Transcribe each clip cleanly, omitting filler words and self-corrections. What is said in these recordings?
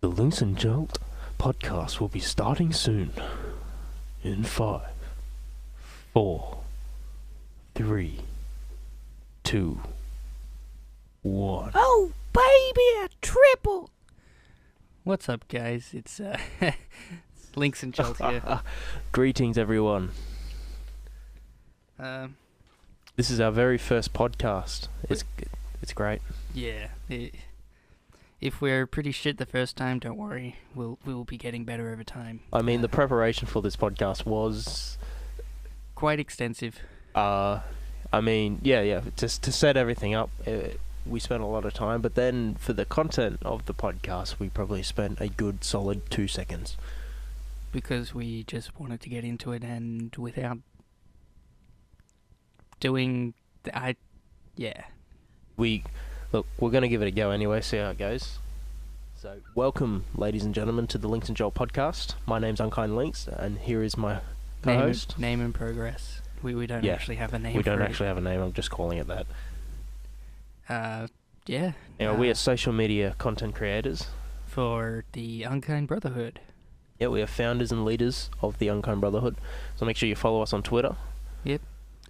The Links and Jolt podcast will be starting soon. In 5, 4, 3, 2, 1. Oh, baby, a triple! What's up, guys? It's it's Links and Jolt here. Greetings, everyone. This is our very first podcast. It's great. Yeah. If we're pretty shit the first time, don't worry. We'll be getting better over time. I mean, the preparation for this podcast was quite extensive. Yeah. Just to set everything up, we spent a lot of time. But then for the content of the podcast, we probably spent a good solid 2 seconds. Because we just wanted to get into it, and without doing Look, we're going to give it a go anyway, see how it goes. So, welcome, ladies and gentlemen, to the Links and Joel podcast. My name's UnkindLinks, and here is my co-host. Name in progress. We don't actually have a name. We don't actually have a name, I'm just calling it that. Yeah. We are social media content creators. For the UnkindBrotherhood. Yeah, we are founders and leaders of the UnkindBrotherhood. So make sure you follow us on Twitter. Yep.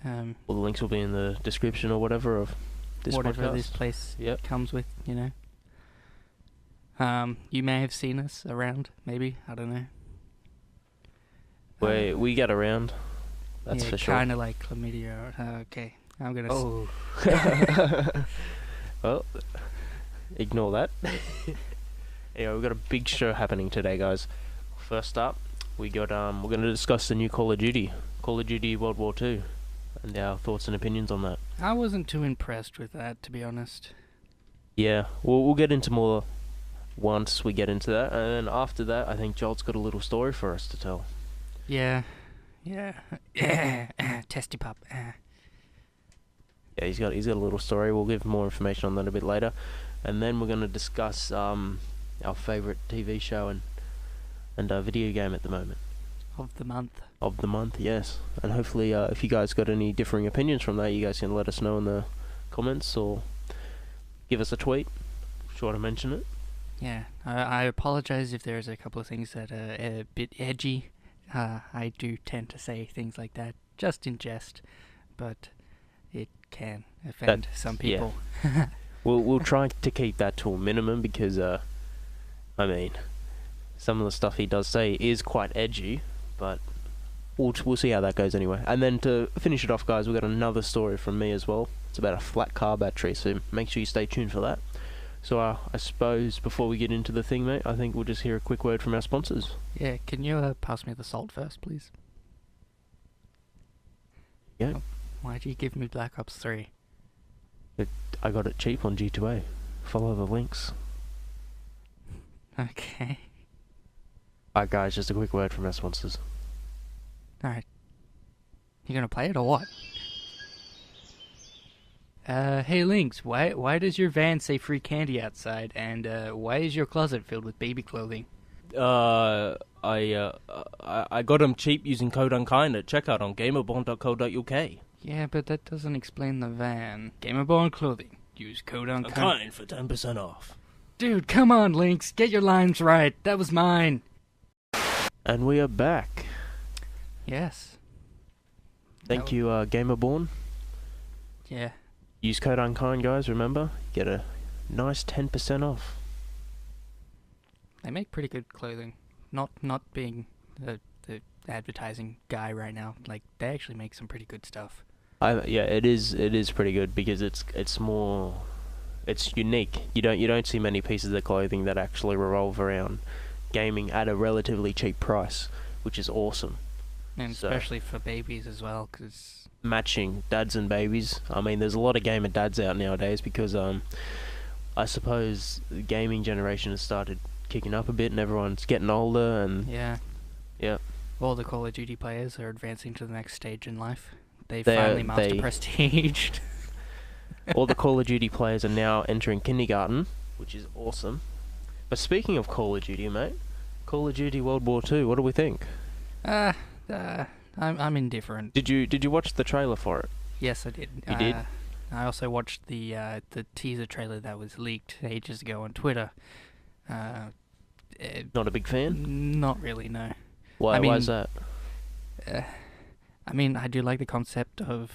All the links will be in the description or whatever of this whatever podcast. This place comes with, you know. You may have seen us around, maybe. I don't know. We get around. That's for sure. Kind of like chlamydia. Okay, I'm gonna. Oh. Well, ignore that. Yeah, we've got a big show happening today, guys. First up, we're going to discuss the new Call of Duty World War II, and our thoughts and opinions on that. I wasn't too impressed with that, to be honest. Yeah, we'll get into more once we get into that, and then after that, I think Jolt's got a little story for us to tell. Yeah. Testy pup. Yeah, he's got a little story. We'll give more information on that a bit later, and then we're going to discuss our favourite TV show and video game at the moment. Of the month, yes. And hopefully, if you guys got any differing opinions from that, you guys can let us know in the comments or give us a tweet. Sure to mention it. Yeah, I apologize if there's a couple of things that are a bit edgy. I do tend to say things like that just in jest, but it can offend some people. Yeah. We'll try to keep that to a minimum because, I mean, some of the stuff he does say is quite edgy, but we'll see how that goes anyway. And then to finish it off, guys, we've got another story from me as well. It's about a flat car battery, so make sure you stay tuned for that. So I suppose before we get into the thing, mate, I think we'll just hear a quick word from our sponsors. Yeah, can you pass me the salt first, please? Yeah. Oh, why'd you give me Black Ops 3? I got it cheap on G2A. Follow the links. Okay. Alright, guys, just a quick word from our sponsors. Alright. You gonna play it or what? Hey Lynx, why does your van say free candy outside, and why is your closet filled with baby clothing? I got them cheap using code UNKIND at checkout on gamerborn.co.uk. Yeah, but that doesn't explain the van. Gamerborn clothing. Use code UNKIND. UNKIND for 10% off. Dude, come on, Lynx. Get your lines right. That was mine. And we are back. Yes. Thank you, Gamerborn. Yeah. Use code UNKIND, guys, remember? Get a nice 10% off. They make pretty good clothing. Not being the advertising guy right now. Like, they actually make some pretty good stuff. Yeah, it is pretty good because it's unique. You don't see many pieces of clothing that actually revolve around gaming at a relatively cheap price, which is awesome. And especially for babies as well, because matching dads and babies. I mean, there's a lot of gamer dads out nowadays because I suppose the gaming generation has started kicking up a bit and everyone's getting older and yeah. All the Call of Duty players are advancing to the next stage in life. They finally master prestiged. All the Call of Duty players are now entering kindergarten, which is awesome. But speaking of Call of Duty, mate, Call of Duty World War II, what do we think? I'm indifferent. Did you watch the trailer for it? Yes, I did. You did? I also watched the teaser trailer that was leaked ages ago on Twitter. Not a big fan? Not really, no. Why? I mean, why is that? I mean, I do like the concept of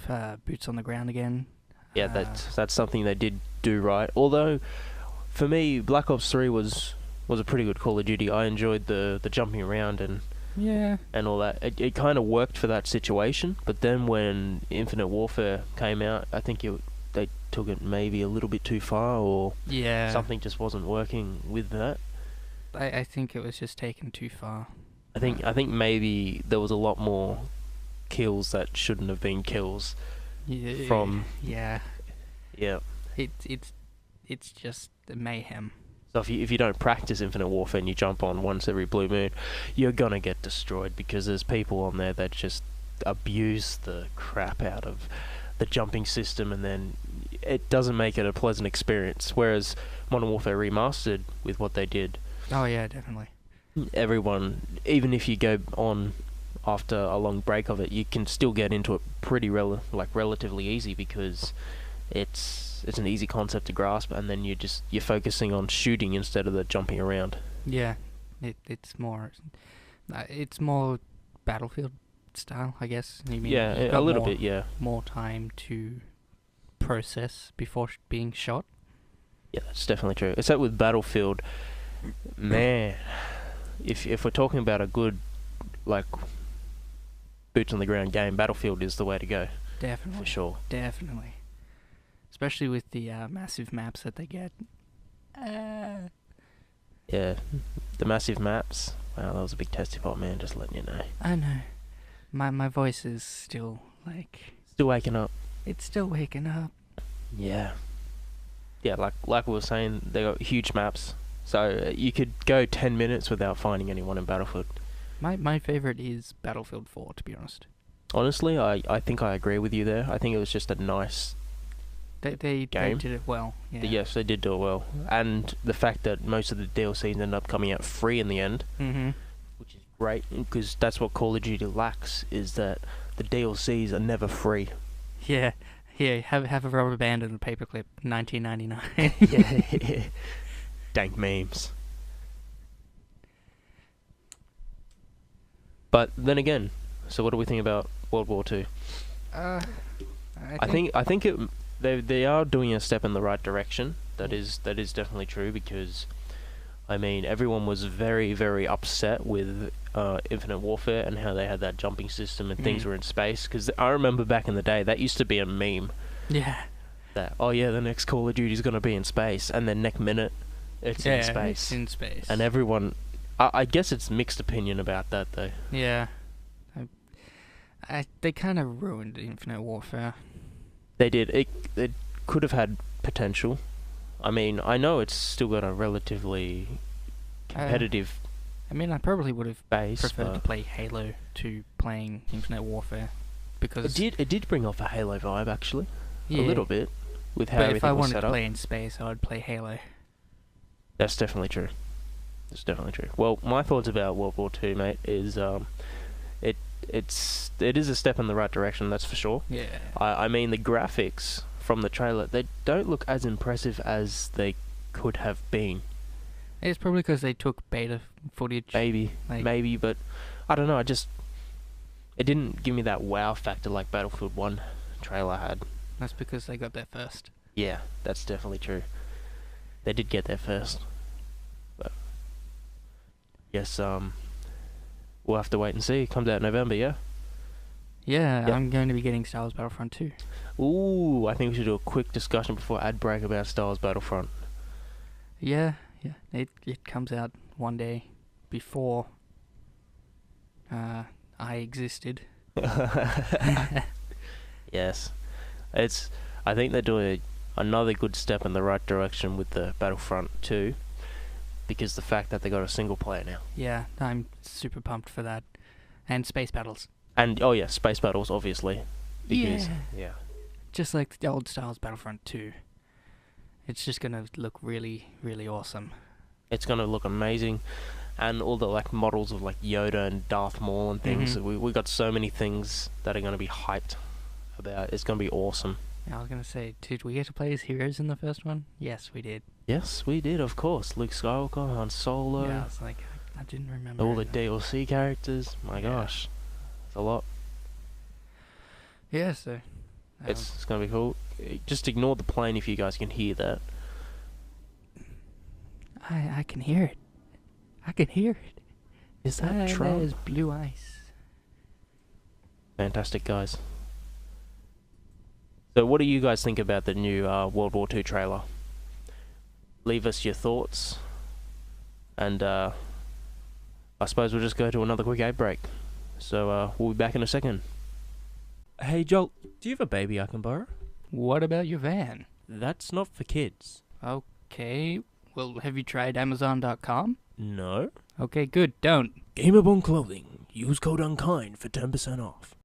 boots on the ground again. Yeah, that's something they did do right. Although, for me, Black Ops 3 was a pretty good Call of Duty. I enjoyed the jumping around and all that. It kind of worked for that situation. But then when Infinite Warfare came out, I think they took it maybe a little bit too far, or something just wasn't working with that. I think it was just taken too far. I think maybe there was a lot more kills that shouldn't have been kills. From yeah. It's just mayhem. So if you don't practice Infinite Warfare and you jump on once every blue moon, you're gonna get destroyed, because there's people on there that just abuse the crap out of the jumping system, and then it doesn't make it a pleasant experience. Whereas Modern Warfare Remastered, with what they did, oh yeah, definitely, everyone, even if you go on after a long break of it, you can still get into it pretty relatively easy, because it's an easy concept to grasp, and then you're focusing on shooting instead of the jumping around. Yeah, it's more Battlefield style, I guess. You mean a little bit, yeah. More time to process before being shot. Yeah, that's definitely true. Except with Battlefield, man, if we're talking about a good, like, boots on the ground game, Battlefield is the way to go. Definitely. For sure. Definitely. Especially with the massive maps that they get. Yeah, the massive maps. Wow, that was a big testy pot, man, just letting you know. I know. My voice is still, like... Still waking up. It's still waking up. Yeah. Yeah, like we were saying, they got huge maps. So you could go 10 minutes without finding anyone in Battlefield. My favourite is Battlefield 4, to be honest. Honestly, I think I agree with you there. I think it was just a nice They did it well. Yeah. Yes, they did do it well. And the fact that most of the DLCs ended up coming out free in the end, which is great, because that's what Call of Duty lacks, is that the DLCs are never free. Yeah. Here, have a rubber band and a paperclip, 1999. Yeah. Dank memes. But then again, so what do we think about World War II? I think they are doing a step in the right direction. That is definitely true, because I mean, everyone was very, very upset with Infinite Warfare and how they had that jumping system and things were in space. Because I remember back in the day, that used to be a meme. Yeah. That, oh yeah, the next Call of Duty is going to be in space, and then next minute, it's in space. It's in space. And everyone, I guess it's mixed opinion about that though. Yeah. They kind of ruined Infinite Warfare. They did. It could have had potential. I mean, I know it's still got a relatively competitive I mean, I probably would have base, preferred to play Halo to playing Infinite Warfare, because it did bring off a Halo vibe, actually. Yeah. A little bit, with how but everything if I was wanted set to up. play in space, I would play Halo. That's definitely true. That's definitely true. Well, my thoughts about World War II, mate, is it is a step in the right direction, that's for sure. Yeah. I mean, the graphics from the trailer, they don't look as impressive as they could have been. It's probably because they took beta footage. Maybe, but I don't know. It didn't give me that wow factor like Battlefield 1 trailer had. That's because they got there first. Yeah, that's definitely true. They did get there first. But yes, we'll have to wait and see. It comes out in November, yeah? Yeah, Yep. I'm going to be getting Star Wars Battlefront 2. Ooh, I think we should do a quick discussion before ad break about Star Wars Battlefront. Yeah. It comes out one day before I existed. Yes. I think they're doing another good step in the right direction with the Battlefront 2, because the fact that they got a single player now. Yeah, I'm super pumped for that. And space battles. And, oh yeah, space battles, obviously. Because, yeah. Just like the old Star Wars Battlefront 2. It's just going to look really, really awesome. It's going to look amazing. And all the like models of like Yoda and Darth Maul and things. We got so many things that are going to be hyped about. It's going to be awesome. I was gonna say, did we get to play as heroes in the first one? Yes, we did. Yes, we did, of course. Luke Skywalker, Han Solo, Yeah, I was like, I didn't remember. all the it. DLC characters. My Yeah. gosh, it's a lot. Yeah, so. It's gonna be cool. Just ignore the plane if you guys can hear that. I can hear it. I can hear it. Is that Trump? There's blue ice. Fantastic, guys. So what do you guys think about the new World War II trailer? Leave us your thoughts. And I suppose we'll just go to another quick ad break. So we'll be back in a second. Hey Joel, do you have a baby I can borrow? What about your van? That's not for kids. Okay. Well, have you tried Amazon.com? No. Okay, good. Don't. Gamerbond Clothing. Use code UNKIND for 10% off.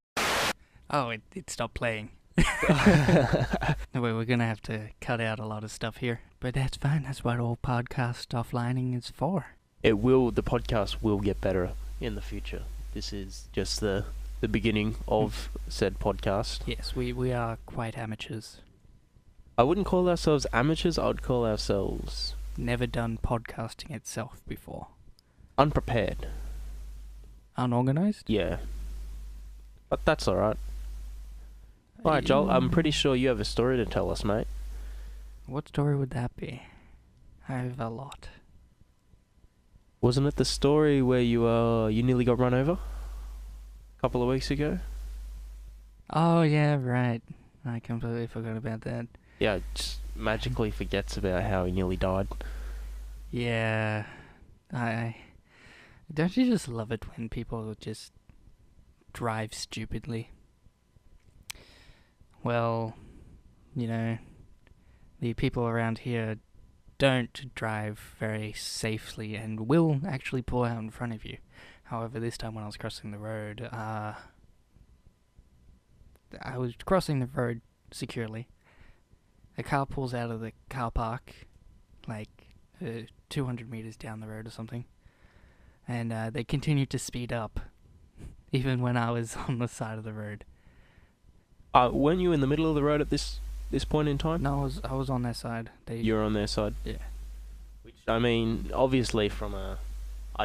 Oh, it stopped playing. No way, we're gonna have to cut out a lot of stuff here. But that's fine. That's what all podcast offlining is for. The podcast will get better in the future. This is just the beginning of said podcast. Yes, we are quite amateurs. I wouldn't call ourselves amateurs, I would call ourselves Never done podcasting itself before. unprepared. Unorganized? Yeah. But that's alright. Alright, Joel, I'm pretty sure you have a story to tell us, mate. What story would that be? I have a lot. Wasn't it the story where you nearly got run over? A couple of weeks ago? Oh, yeah, right. I completely forgot about that. Yeah, just magically forgets about how he nearly died. Yeah. Don't you just love it when people just drive stupidly? Well, you know, the people around here don't drive very safely and will actually pull out in front of you. However, this time when I was crossing the road, I was crossing the road securely. A car pulls out of the car park, like 200 meters down the road or something, and they continued to speed up, even when I was on the side of the road. Weren't you in the middle of the road at this point in time? No, I was on their side. You're on their side? Yeah. Which, I mean, obviously from a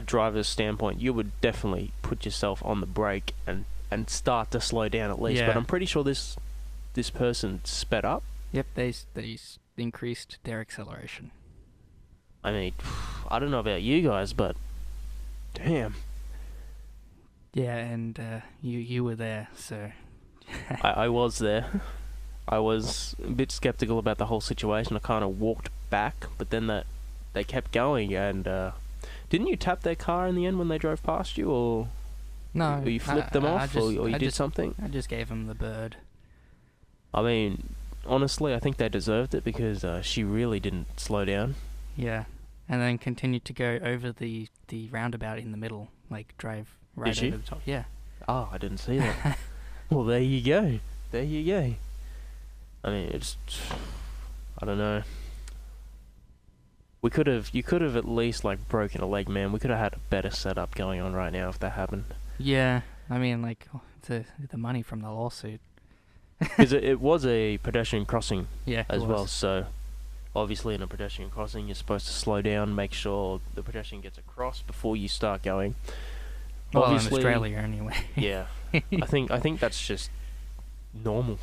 driver's standpoint, you would definitely put yourself on the brake and start to slow down at least. Yeah. But I'm pretty sure this person sped up. Yep, they increased their acceleration. I mean, I don't know about you guys, but damn. Yeah, and you were there, so... I was there. I was a bit skeptical about the whole situation. I kind of walked back, but then they kept going, and didn't you tap their car in the end when they drove past you, or No, you flipped them off, or you did just, something? I just gave them the bird. I mean, honestly, I think they deserved it because she really didn't slow down. Yeah, and then continued to go over the roundabout in the middle, like drive right Did she? over the top. Yeah. Oh, I didn't see that. Well, there you go. There you go. I mean, it's... I don't know. You could have at least, like, broken a leg, man. We could have had a better setup going on right now if that happened. Yeah, I mean, like, the money from the lawsuit. Because it was a pedestrian crossing Yeah, as it well, was. so... Obviously, in a pedestrian crossing, you're supposed to slow down, make sure the pedestrian gets across before you start going. Well, Obviously, in Australia, anyway. Yeah. I think that's just normal.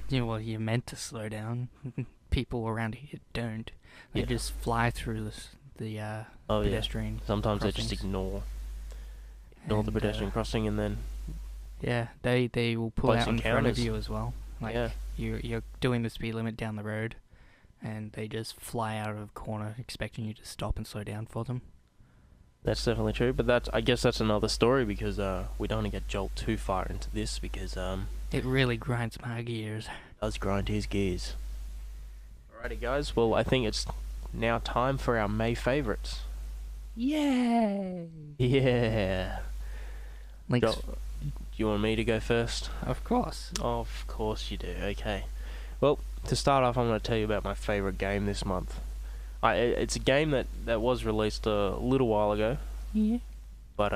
Yeah, well, you're meant to slow down. People around here don't. They Yeah. just fly through the Oh, yeah. pedestrian. Sometimes they just crossings. ignore the And, pedestrian crossing, and then Yeah, they will pull Place out in front of encounters. you as well. Like yeah, you're doing the speed limit down the road, and they just fly out of the corner expecting you to stop and slow down for them. that's definitely true. But I guess that's another story because we don't want to get Joel too far into this because It really grinds my gears. it does grind his gears. Alrighty, guys. Well, I think it's now time for our May favorites. Yay! Yeah. Links, Joel, do you want me to go first? of course. Of course you do. Okay. Well, to start off, I'm going to tell you about my favorite game this month. It's a game that was released a little while ago, Yeah. but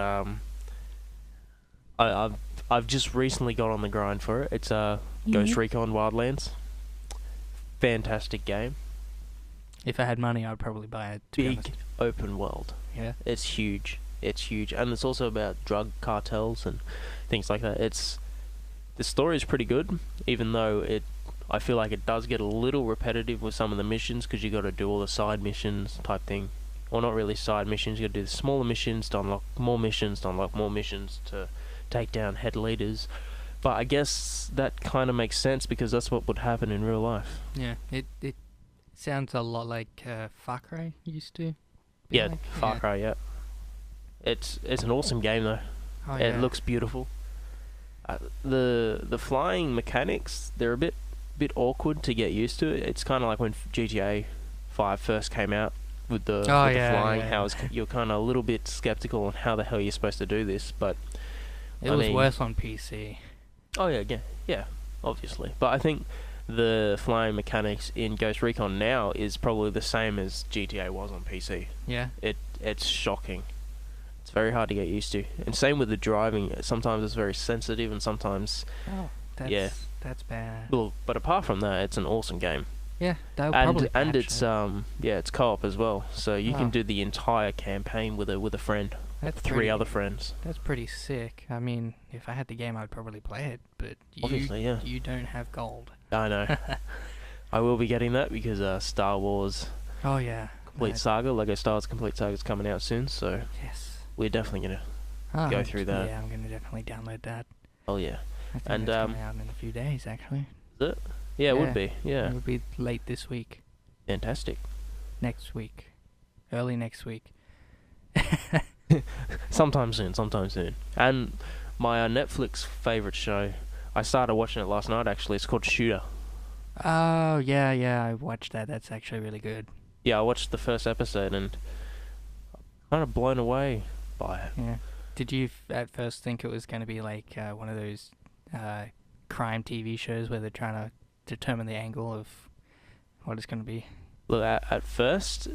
I've just recently got on the grind for it. It's Ghost Recon Wildlands. Fantastic game. If I had money, I'd probably buy it. To be honest. Big open world. Yeah. It's huge. It's huge, and it's also about drug cartels and things like that. The story is pretty good, even though I feel like it does get a little repetitive with some of the missions because you got to do all the side missions type thing. Well, not really side missions. You got to do the smaller missions to unlock more missions, to unlock more missions to take down head leaders. But I guess that kind of makes sense because that's what would happen in real life. Yeah, it sounds a lot like Far Cry used to. Yeah, like. Far Cry. Yeah, it's an awesome game though. Oh, It yeah. looks beautiful. The flying mechanics, they're a bit awkward to get used to. It's kind of like when GTA 5 first came out with the flying. How you're kind of a little bit skeptical on how the hell you're supposed to do this, but It was worse on PC. Oh yeah, obviously. But I think the flying mechanics in Ghost Recon now is probably the same as GTA was on PC. Yeah. It's shocking. It's very hard to get used to. And same with the driving. Sometimes it's very sensitive, and sometimes that's bad. well. But apart from that, it's an awesome game. Yeah, they'll probably And patch it's it. it's co-op as well. So you can Oh. do the entire campaign with a friend, That's three pretty- other friends. That's pretty sick. I mean, if I had the game, I'd probably play it. But Obviously, yeah. you don't have gold. I know. I will be getting that because Star Wars Oh yeah. Complete Saga, Lego Star Wars Complete Saga is coming out soon. So Yes. we're definitely gonna. Go through that. Yeah, I'm gonna definitely download that. Oh yeah. I think And, it's coming out in a few days, actually. Is it? Yeah, it would be. Yeah. It would be late this week. Fantastic. Next week. Early next week. Sometime soon. And my Netflix favorite show, I started watching it last night. Actually, it's called Shooter. Oh yeah, I watched that. That's actually really good. Yeah, I watched the first episode and kind of blown away by it. Yeah. Did you at first think it was going to be like one of those crime TV shows where they're trying to determine the angle of what it's going to be? Look, at first,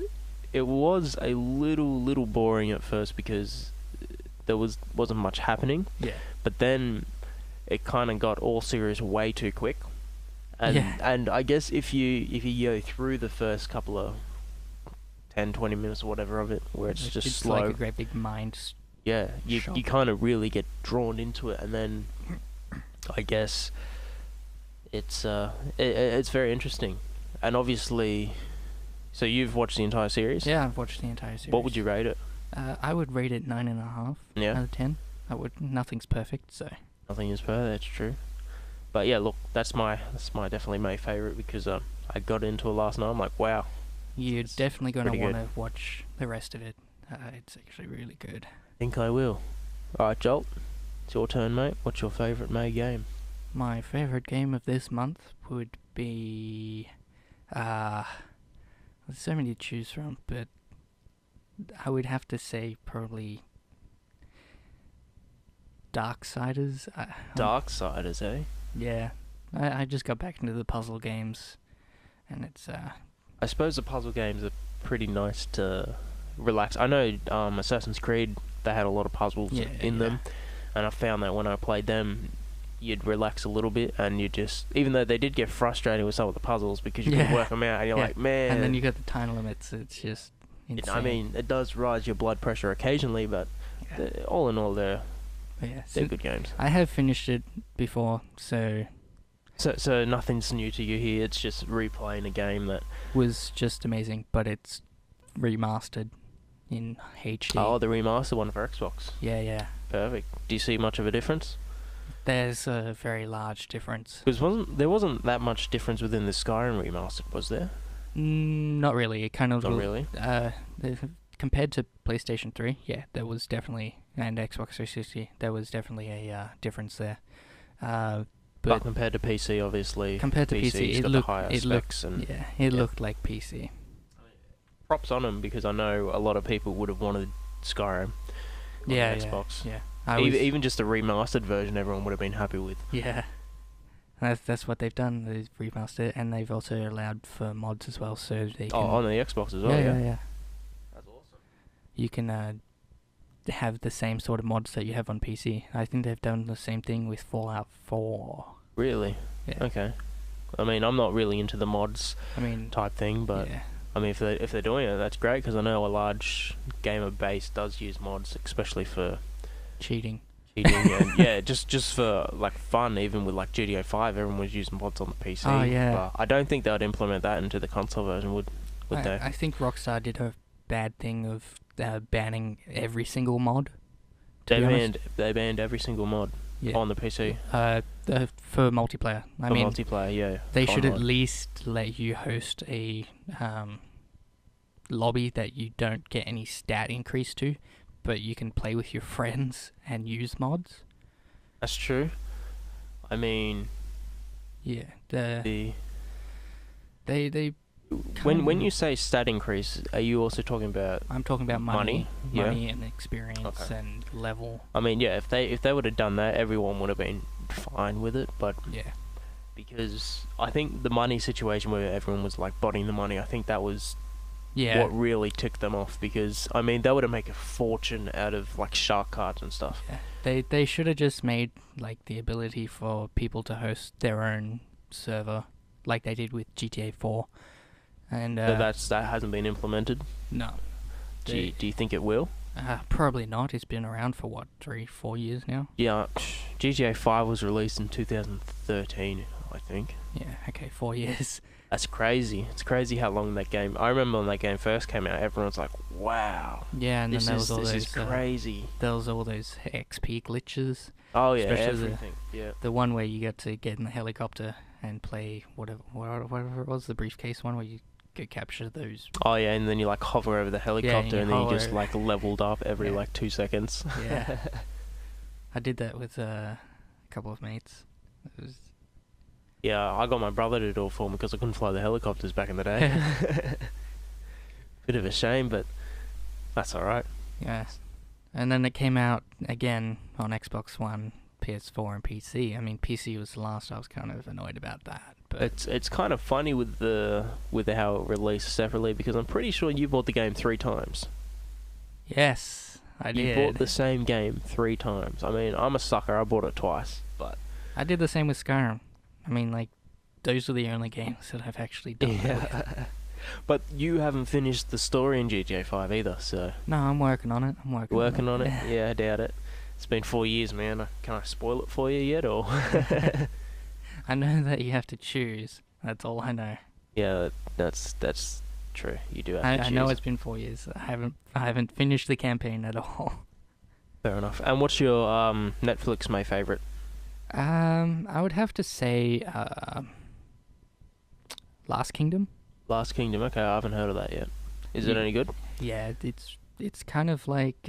it was a little boring at first because there wasn't much happening. Yeah. But then it kind of got all serious way too quick. Yeah. And I guess if you go through the first couple of 10, 20 minutes or whatever of it, where it's just it's slow. like a great big mind. Yeah, you shock. kind of really get drawn into it, and then I guess it's very interesting. And obviously, so you've watched the entire series? Yeah, I've watched the entire series. What would you rate it? I would rate it 9.5 Yeah. out of 10. Nothing's perfect, so. Nothing is perfect, that's true. But yeah, look, that's definitely my favorite because I got into it last night. I'm like, wow. You're It's definitely going to pretty want good. to watch the rest of it. It's actually really good. I think I will. Alright, Jolt, it's your turn, mate. What's your favourite May game? My favorite game of this month would be... there's so many to choose from, but I would have to say probably Darksiders. Darksiders, eh? Yeah. I just got back into the puzzle games, and it's... I suppose the puzzle games are pretty nice to relax. I know Assassin's Creed, they had a lot of puzzles in them, and I found that when I played them, you'd relax a little bit, and you just, even though they did get frustrating with some of the puzzles because you could work them out, and you're like, man. And then you got the time limits. It's just insane. I mean, it does rise your blood pressure occasionally, but all in all, they're good games. I have finished it before, so nothing's new to you here. It's just replaying a game that was just amazing, but it's remastered in HD. Oh, the remastered one for Xbox. Yeah. Perfect. Do you see much of a difference? There's a very large difference. Because there wasn't that much difference within the Skyrim remastered, was there? Not really. It kind of Not really. Compared to PlayStation 3, yeah, there was definitely, and Xbox 360, there was definitely a difference there. But compared to PC, obviously, compared to PC, PC's got the higher specs it looked like PC. Props on them because I know a lot of people would have wanted Skyrim on Xbox. Yeah. Even just a remastered version, everyone would have been happy with. Yeah. That's what they've done. They've remastered it, and they've also allowed for mods as well, so they can... on the Xbox as well, yeah. Yeah. That's awesome. You can have the same sort of mods that you have on PC. I think they've done the same thing with Fallout 4. Really? Yeah. Okay. I mean, I'm not really into the mods I mean, type thing, but yeah. I mean, if they're doing it, that's great, because I know a large gamer base does use mods, especially for Cheating. and yeah, just for like fun. Even with like GTA 5, everyone was using mods on the PC. Oh, yeah. But I don't think they would implement that into the console version, would they? I think Rockstar did a bad thing of banning every single mod. They banned every single mod on the PC. For multiplayer. I mean, multiplayer, yeah. they should at mod. least let you host a lobby that you don't get any stat increase to, but you can play with your friends and use mods. That's true. I mean, Yeah, the they when you say stat increase, are you also talking about? I'm talking about money Yeah. and experience and level. I mean, yeah. If they would have done that, everyone would have been fine with it. But Yeah, because I think the money situation where everyone was like botting the money, I think that was yeah. what really ticked them off, because I mean they would have made a fortune out of like shark cards and stuff. Yeah. They should have just made like the ability for people to host their own server, like they did with GTA 4. And So that hasn't been implemented. no, Do you think it will? probably not. It's been around for what, 3-4 years now. Yeah, GTA 5 was released in 2013, I think. Yeah, okay, 4 years. That's crazy. It's crazy how long that game. I remember when that game first came out, everyone's like, "Wow, Yeah, and then there was all this those is crazy." there was all those XP glitches. Oh yeah, especially everything. Yeah. The one where you got to get in the helicopter and play whatever it was, the briefcase one where you go capture those. Oh yeah, and then you like hover over the helicopter, you and then you just hover. like leveled up every Yeah. like 2 seconds. Yeah, I did that with a couple of mates. It was Yeah, I got my brother to do it for me because I couldn't fly the helicopters back in the day. Bit of a shame, but that's alright. yeah, and then it came out again on Xbox One, PS4, and PC. I mean, PC was the last. I was kind of annoyed about that, but It's kind of funny with how it released separately, because I'm pretty sure you bought the game 3 times. yes, I You did. bought the same game 3 times. I mean, I'm a sucker. I bought it twice, but I did the same with Skyrim. I mean, like, those are the only games that I've actually done. yeah. But you haven't finished the story in GTA 5 either, so No, I'm working on it. working on it. Yeah, I doubt it. It's been 4 years, man. Can I spoil it for you yet, or? I know that you have to choose. That's all I know. Yeah, that's true. You do have to I choose. know it's been 4 years. I haven't finished the campaign at all. Fair enough. And what's your Netflix May favorite? I would have to say Last Kingdom. Last Kingdom. Okay, I haven't heard of that yet. Is it any good? Yeah, it's kind of like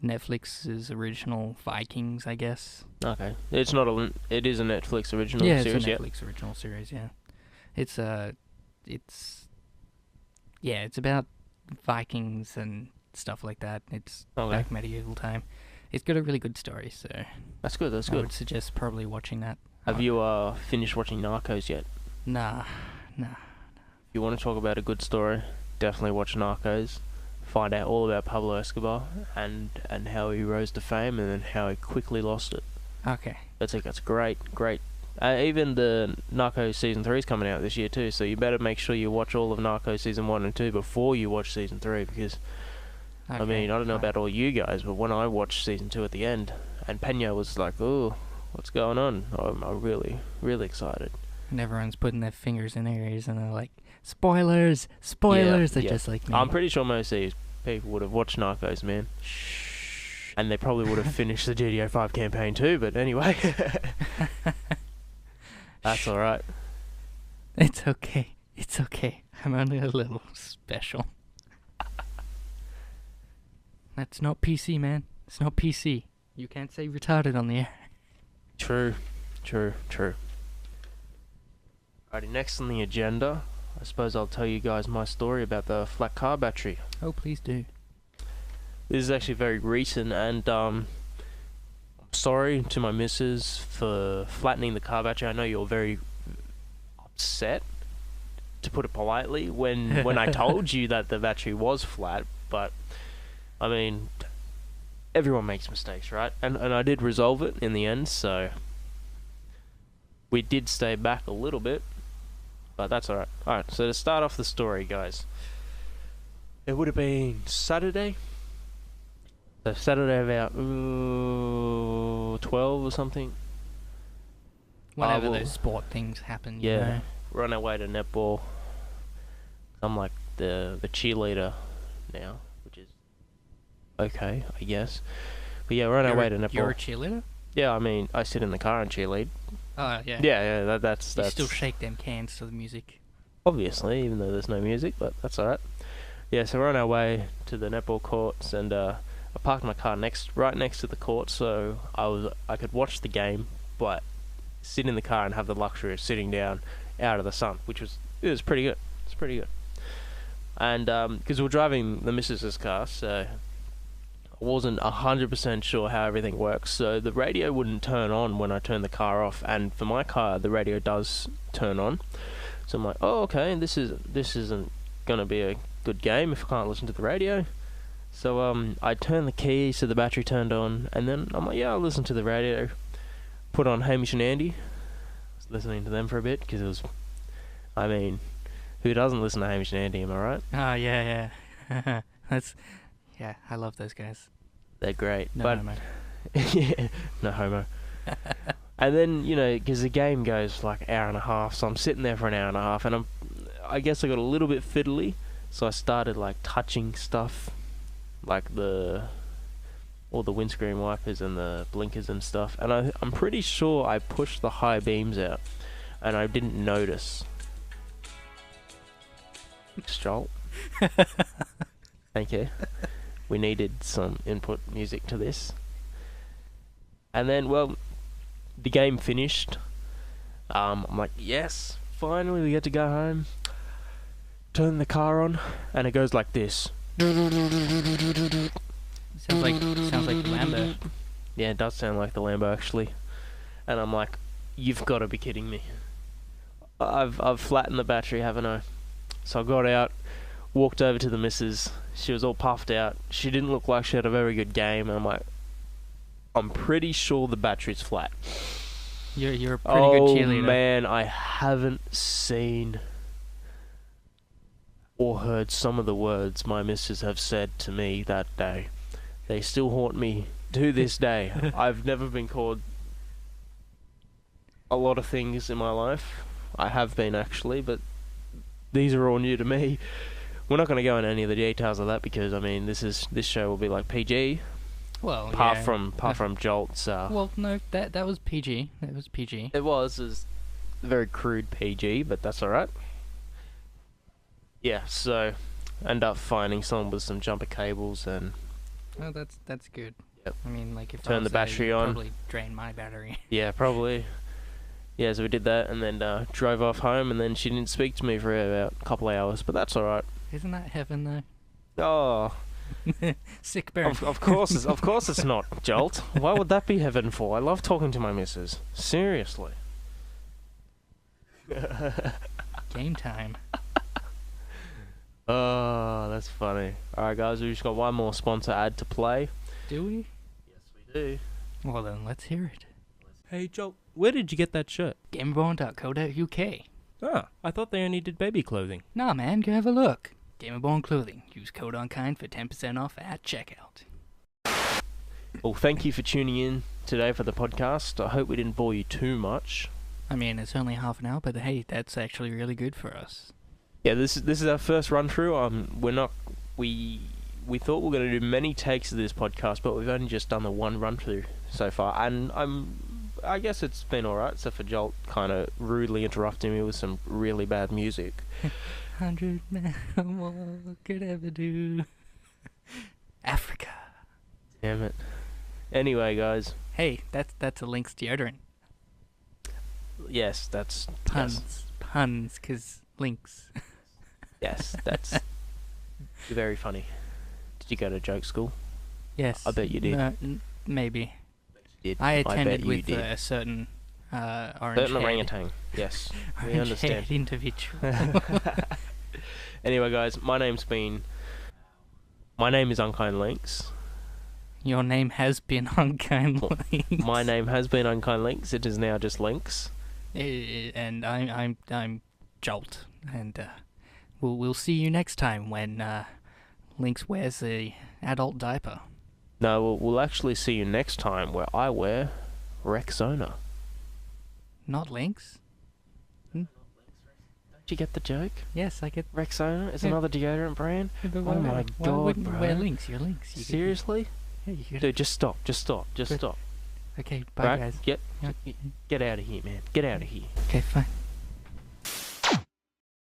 Netflix's original Vikings, I guess. Okay, it's not a. It is a Netflix original Yeah, series. it's a Netflix original series. Yeah, it's about Vikings and stuff like that. It's Okay. back medieval time. It's got a really good story, so That's good. That's I good. would suggest probably watching that. Have you finished watching Narcos yet? Nah. If you want to talk about a good story, definitely watch Narcos. Find out all about Pablo Escobar and how he rose to fame and then how he quickly lost it. Okay. That's great. Even the Narcos season 3 is coming out this year too, so you better make sure you watch all of Narcos season 1 and 2 before you watch season 3, because I mean, I don't know about all you guys, but when I watched season 2 at the end, and Pena was like, "Oh, what's going on?" I'm really, really excited. And everyone's putting their fingers in their ears and they're like, spoilers! They're just like me. I'm pretty sure most of these people would have watched Narcos, man. Shh. And they probably would have finished the GTA 5 campaign too, but anyway. That's alright. It's okay. I'm only a little special. That's not PC, man. It's not PC. You can't say retarded on the air. True. Alrighty, next on the agenda, I suppose I'll tell you guys my story about the flat car battery. Oh, please do. This is actually very recent, and I'm sorry to my missus for flattening the car battery. I know you're very upset, to put it politely, when I told you that the battery was flat, but I mean, everyone makes mistakes, right? And I did resolve it in the end, so we did stay back a little bit, but that's alright. Alright, so to start off the story, guys, it would have been Saturday. So Saturday about 12 or something. Whenever those sport things happen, you Yeah, know. we're on our way to netball. I'm like the cheerleader now, which is okay, I guess. But yeah, we're on our way to netball. You're a cheerleader? Yeah, I mean, I sit in the car and cheerlead. Oh, yeah. Yeah, that's You still shake them cans to the music. obviously, even though there's no music, but that's alright. Yeah, so we're on our way to the netball courts, and I parked my car right next to the court, so I could watch the game, but sit in the car and have the luxury of sitting down out of the sun, it was pretty good. It's pretty good. And because we're driving the missus's car, so I wasn't 100% sure how everything works, so the radio wouldn't turn on when I turned the car off, and for my car the radio does turn on. So I'm like, oh, okay, this isn't gonna be a good game if I can't listen to the radio. So I turned the key so the battery turned on, and then I'm like, yeah, I'll listen to the radio. Put on Hamish and Andy. I was listening to them for a bit because it was, I mean, who doesn't listen to Hamish and Andy? Am I right? Oh, yeah. Yeah, I love those guys. They're great. No but homo. Yeah, no homo. And then, because the game goes for like hour and a half, so I'm sitting there for an hour and a half, and I guess I got a little bit fiddly, so I started like touching stuff, like all the windscreen wipers and the blinkers and stuff, and I'm pretty sure I pushed the high beams out, and I didn't notice. Thanks, Joel. Thank you. We needed some input music to this. And then, well, the game finished. I'm like, yes, finally we get to go home. Turn the car on, and it goes like this. Sounds like Lambo. Yeah, it does sound like the Lambo, actually. And I'm like, you've got to be kidding me. I've flattened the battery, haven't I? So I got out, walked over to the missus. She was all puffed out. She didn't look like she had a very good game. And I'm like, I'm pretty sure the battery's flat. You're a pretty good cheerleader. Oh man, I haven't seen or heard some of the words my missus have said to me that day. They still haunt me to this day. I've never been called a lot of things in my life. I have been, actually, but these are all new to me. We're not going to go into any of the details of that because, I mean, this show will be like PG. Well, apart yeah. from Jolt's. Well, no, that was PG. That was PG. It was very crude PG, but that's alright. Yeah, so end up finding someone with some jumper cables and. Oh, that's good. Yep. I mean, like if I Turn was the battery there, you'd on. probably drain my battery. Yeah, probably. Yeah, so we did that and then drove off home, and then she didn't speak to me for about a couple of hours, but that's alright. Isn't that heaven though? Oh. Sick burn. Of course it's not, Jolt. Why would that be heaven for? I love talking to my missus. Seriously. Game time. Oh, that's funny. Alright guys, we've just got one more sponsor ad to play. Do we? Yes, we do. Well then, let's hear it. Hey, Joel, where did you get that shirt? GamerBorn.co.uk. Ah, I thought they only did baby clothing. Nah, man, go have a look. Gamerborn Clothing. Use code UNKIND for 10% off at checkout. Well, thank you for tuning in today for the podcast. I hope we didn't bore you too much. I mean, it's only half an hour, but hey, that's actually really good for us. Yeah, this is our first run through. We thought we were going to do many takes of this podcast, but we've only just done the one run through so far, and I guess it's been alright, except for Jolt kind of rudely interrupting me with some really bad music. 100 men, what could ever do? Africa. Damn it. Anyway, guys. Hey, that's a Lynx deodorant. Yes, that's Puns, 'cause Lynx. Yes, that's very funny. Did you go to joke school? Yes. I bet you did. Maybe. You did. I attended bet you with did. a certain orange Certain orangutan. Yes, we understand. orange-haired individual. Anyway, guys, my name's been My name is Unkind Links. Your name has been Unkind Links. My name has been Unkind Links. It is now just Links. And I'm Jolt, and we'll see you next time when Links wears a adult diaper. No, we'll actually see you next time where I wear Rexona. Not Links? Don't you get the joke? Yes, I get. Rexona is Yeah. another deodorant brand? Oh my Why God, wouldn't you wear bro. Links? You're Links. Seriously? Yeah, you could. Dude, just stop. But- Stop. Okay, bye Right? guys. Get out of here, man. Get out of here. Okay, fine.